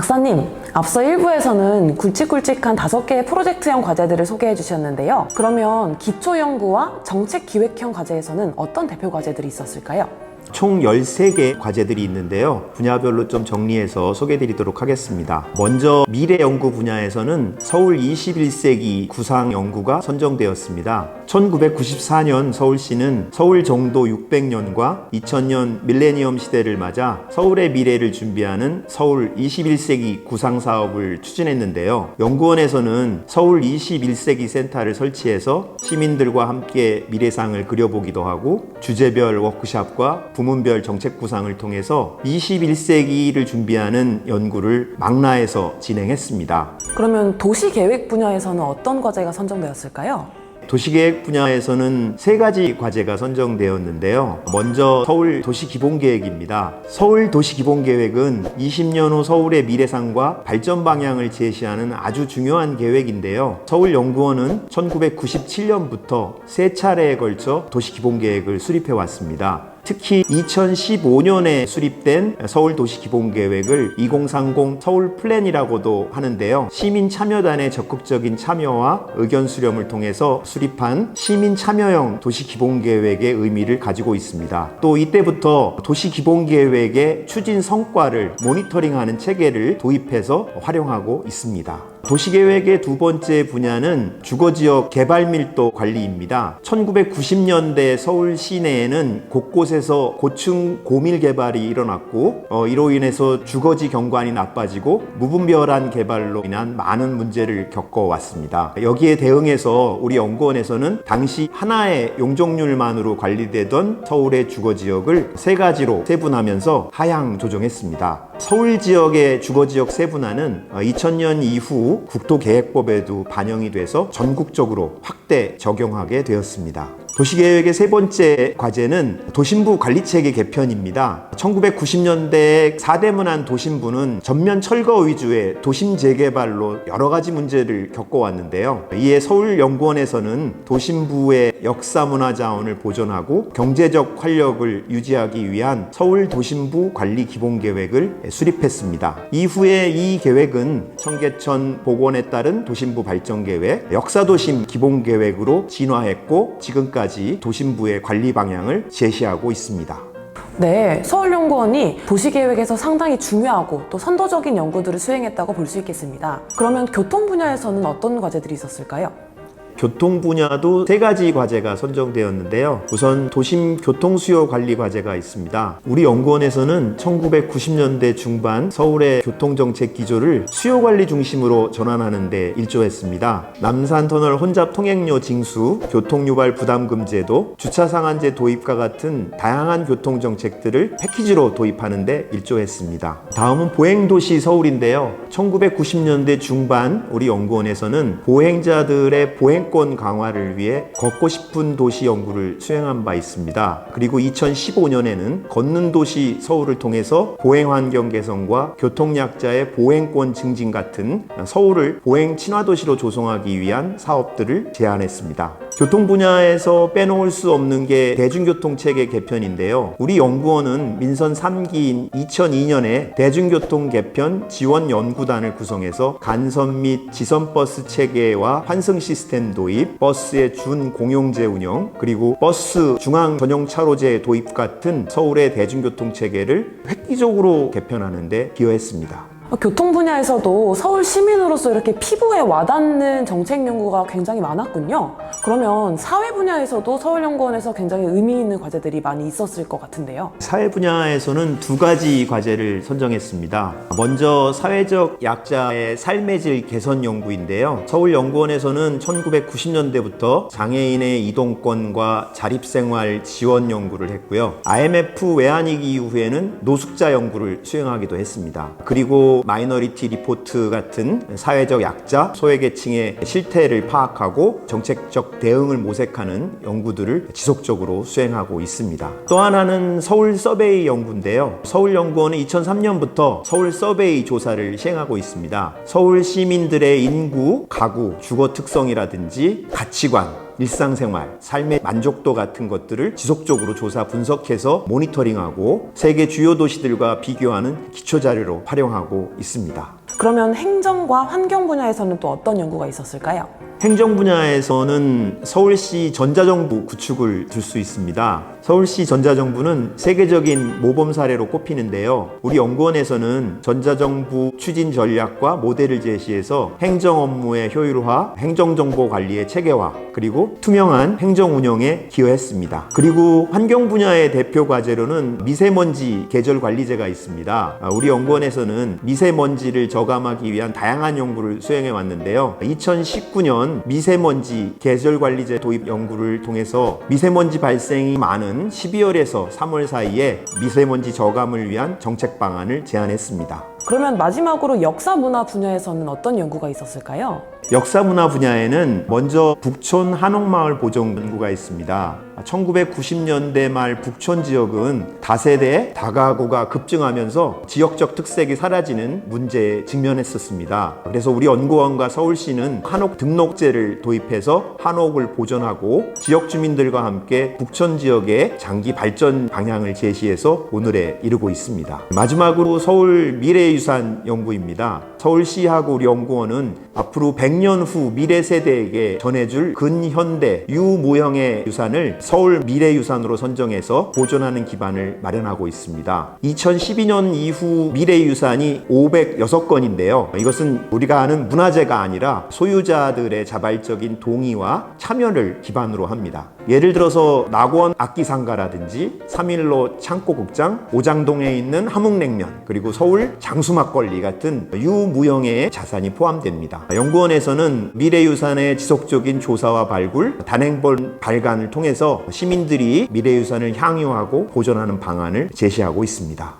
박사님, 앞서 1부에서는 굵직굵직한 5개의 프로젝트형 과제들을 소개해 주셨는데요. 그러면 기초연구와 정책기획형 과제에서는 어떤 대표 과제들이 있었을까요? 총 13개 과제들이 있는데요. 분야별로 좀 정리해서 소개해드리도록 하겠습니다. 먼저 미래연구 분야에서는 서울 21세기 구상연구가 선정되었습니다. 1994년 서울시는 서울 정도 600년과 2000년 밀레니엄 시대를 맞아 서울의 미래를 준비하는 서울 21세기 구상사업을 추진했는데요. 연구원에서는 서울 21세기 센터를 설치해서 시민들과 함께 미래상을 그려보기도 하고 주제별 워크숍과 부문별 정책 구상을 통해서 21세기를 준비하는 연구를 망라해서 진행했습니다. 그러면 도시계획 분야에서는 어떤 과제가 선정되었을까요? 도시계획 분야에서는 3가지 과제가 선정되었는데요. 먼저 서울 도시기본계획입니다. 서울 도시기본계획은 20년 후 서울의 미래상과 발전 방향을 제시하는 아주 중요한 계획인데요. 서울연구원은 1997년부터 3차례에 걸쳐 도시기본계획을 수립해 왔습니다. 특히 2015년에 수립된 서울도시기본계획을 2030 서울플랜이라고도 하는데요. 시민참여단의 적극적인 참여와 의견 수렴을 통해서 수립한 시민참여형 도시기본계획의 의미를 가지고 있습니다. 또 이때부터 도시기본계획의 추진 성과를 모니터링하는 체계를 도입해서 활용하고 있습니다. 도시계획의 두 번째 분야는 주거지역 개발밀도 관리입니다. 1990년대 서울 시내에는 곳곳에서 고층 고밀 개발이 일어났고 이로 인해서 주거지 경관이 나빠지고 무분별한 개발로 인한 많은 문제를 겪어왔습니다. 여기에 대응해서 우리 연구원에서는 당시 하나의 용적률만으로 관리되던 서울의 주거지역을 3가지로 세분하면서 하향 조정했습니다. 서울 지역의 주거지역 세분화는 2000년 이후 국토계획법에도 반영이 돼서 전국적으로 확대 적용하게 되었습니다. 도시계획의 3번째 과제는 도심부 관리체계 개편입니다. 1990년대 4대문안 도심부는 전면 철거 위주의 도심 재개발로 여러 가지 문제를 겪어왔는데요. 이에 서울연구원에서는 도심부의 역사문화 자원을 보존하고 경제적 활력을 유지하기 위한 서울 도심부 관리 기본계획을 수립했습니다. 이후에 이 계획은 청계천 복원에 따른 도심부 발전계획, 역사도심 기본계획으로 진화했고 지금까지 도심부의 관리 방향을 제시하고 있습니다. 네, 서울연구원이 도시계획에서 상당히 중요하고 또 선도적인 연구들을 수행했다고 볼 수 있겠습니다. 그러면 교통 분야에서는 어떤 과제들이 있었을까요? 교통 분야도 3가지 과제가 선정되었는데요. 우선 도심 교통 수요 관리 과제가 있습니다. 우리 연구원에서는 1990년대 중반 서울의 교통정책 기조를 수요 관리 중심으로 전환하는 데 일조했습니다. 남산터널 혼잡 통행료 징수, 교통유발 부담금 제도, 주차 상한제 도입과 같은 다양한 교통정책들을 패키지로 도입하는 데 일조했습니다. 다음은 보행도시 서울인데요. 1990년대 중반 우리 연구원에서는 보행자들의 보행권 강화를 위해 걷고 싶은 도시 연구를 수행한 바 있습니다. 그리고 2015년에는 걷는 도시 서울을 통해서 보행 환경 개선과 교통약자의 보행권 증진 같은 서울을 보행 친화 도시로 조성하기 위한 사업들을 제안했습니다. 교통 분야에서 빼놓을 수 없는 게 대중교통 체계 개편인데요. 우리 연구원은 민선 3기인 2002년에 대중교통 개편 지원 연구단을 구성해서 간선 및 지선버스 체계와 환승 시스템 도입, 버스의 준공용제 운영, 그리고 버스 중앙 전용 차로제 도입 같은 서울의 대중교통 체계를 획기적으로 개편하는 데 기여했습니다. 교통 분야에서도 서울 시민으로서 이렇게 피부에 와닿는 정책 연구가 굉장히 많았군요. 그러면 사회 분야에서도 서울연구원에서 굉장히 의미 있는 과제들이 많이 있었을 것 같은데요. 사회 분야에서는 2가지 과제를 선정했습니다. 먼저 사회적 약자의 삶의 질 개선 연구인데요. 서울연구원에서는 1990년대부터 장애인의 이동권과 자립생활 지원 연구를 했고요. IMF 외환위기 이후에는 노숙자 연구를 수행하기도 했습니다. 그리고 마이너리티 리포트 같은 사회적 약자, 소외계층의 실태를 파악하고 정책적 대응을 모색하는 연구들을 지속적으로 수행하고 있습니다. 또 하나는 서울 서베이 연구인데요. 서울연구원은 2003년부터 서울 서베이 조사를 시행하고 있습니다. 서울 시민들의 인구, 가구, 주거 특성이라든지 가치관, 일상생활, 삶의 만족도 같은 것들을 지속적으로 조사 분석해서 모니터링하고 세계 주요 도시들과 비교하는 기초자료로 활용하고 있습니다. 그러면 행정과 환경 분야에서는 또 어떤 연구가 있었을까요? 행정 분야에서는 서울시 전자정부 구축을 들 수 있습니다. 서울시 전자정부는 세계적인 모범 사례로 꼽히는데요. 우리 연구원에서는 전자정부 추진 전략과 모델을 제시해서 행정 업무의 효율화, 행정정보 관리의 체계화, 그리고 투명한 행정 운영에 기여했습니다. 그리고 환경 분야의 대표 과제로는 미세먼지 계절 관리제가 있습니다. 우리 연구원에서는 미세먼지를 저감하기 위한 다양한 연구를 수행해 왔는데요. 2019년 미세먼지 계절관리제 도입 연구를 통해서 미세먼지 발생이 많은 12월에서 3월 사이에 미세먼지 저감을 위한 정책 방안을 제안했습니다. 그러면 마지막으로 역사 문화 분야에서는 어떤 연구가 있었을까요? 역사 문화 분야에는 먼저 북촌 한옥마을 보존 연구가 있습니다. 1990년대 말 북촌 지역은 다세대 다가구가 급증하면서 지역적 특색이 사라지는 문제에 직면했었습니다. 그래서 우리 연구원과 서울시는 한옥 등록제를 도입해서 한옥을 보존하고 지역 주민들과 함께 북촌 지역의 장기 발전 방향을 제시해서 오늘에 이르고 있습니다. 마지막으로 서울 미래유산 연구입니다. 서울시하고 우리 연구원은 앞으로 100년 후 미래 세대에게 전해줄 근현대 유무형의 유산을 서울 미래유산으로 선정해서 보존하는 기반을 마련하고 있습니다. 2012년 이후 미래유산이 506건인데요. 이것은 우리가 아는 문화재가 아니라 소유자들의 자발적인 동의와 참여를 기반으로 합니다. 예를 들어서 낙원 악기상가라든지 3.15 창고극장, 오장동에 있는 함흥냉면, 그리고 서울 장수막걸리 같은 유무형의 자산이 포함됩니다. 연구원에서는 미래유산의 지속적인 조사와 발굴, 단행본 발간을 통해서 시민들이 미래유산을 향유하고 보존하는 방안을 제시하고 있습니다.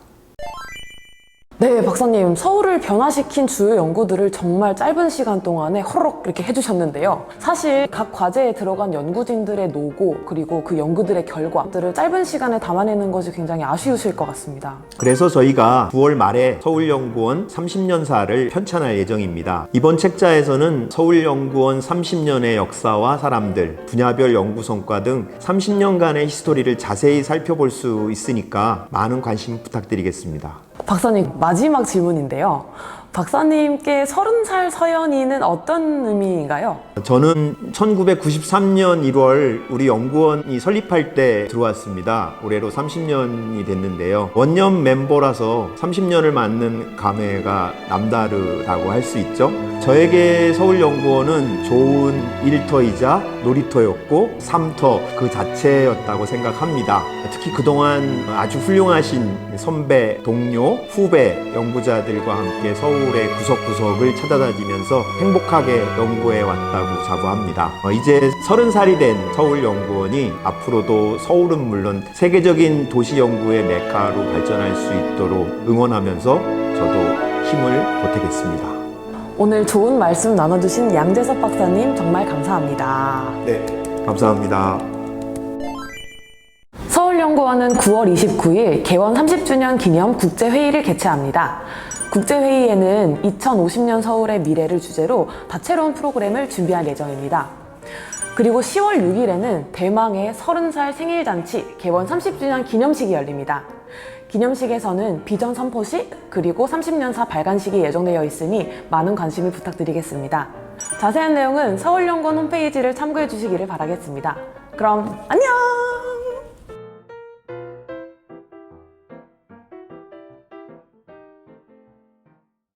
네, 박사님. 서울을 변화시킨 주요 연구들을 정말 짧은 시간 동안에 호로록 이렇게 해주셨는데요. 사실 각 과제에 들어간 연구진들의 노고, 그리고 그 연구들의 결과들을 짧은 시간에 담아내는 것이 굉장히 아쉬우실 것 같습니다. 그래서 저희가 9월 말에 서울연구원 30년사를 편찬할 예정입니다. 이번 책자에서는 서울연구원 30년의 역사와 사람들, 분야별 연구 성과 등 30년간의 히스토리를 자세히 살펴볼 수 있으니까 많은 관심 부탁드리겠습니다. 박사님, 마지막 질문인데요. 박사님께 30살 서연이는 어떤 의미인가요? 저는 1993년 1월 우리 연구원이 설립할 때 들어왔습니다. 올해로 30년이 됐는데요. 원년 멤버라서 30년을 맞는 감회가 남다르다고 할 수 있죠. 저에게 서울연구원은 좋은 일터이자 놀이터였고 삶터 그 자체였다고 생각합니다. 특히 그동안 아주 훌륭하신 선배, 동료, 후배 연구자들과 함께 서울의 구석구석을 찾아다니면서 행복하게 연구해 왔다고 자부합니다. 이제 30살이 된 서울연구원이 앞으로도 서울은 물론 세계적인 도시 연구의 메카로 발전할 수 있도록 응원하면서 저도 힘을 보태겠습니다. 오늘 좋은 말씀 나눠주신 양재석 박사님 정말 감사합니다. 네, 감사합니다. 서울연구원은 9월 29일 개원 30주년 기념 국제회의를 개최합니다. 국제회의에는 2050년 서울의 미래를 주제로 다채로운 프로그램을 준비할 예정입니다. 그리고 10월 6일에는 대망의 30살 생일잔치 개원 30주년 기념식이 열립니다. 기념식에서는 비전 선포식 그리고 30년사 발간식이 예정되어 있으니 많은 관심을 부탁드리겠습니다. 자세한 내용은 서울연구원 홈페이지를 참고해 주시기를 바라겠습니다. 그럼 안녕!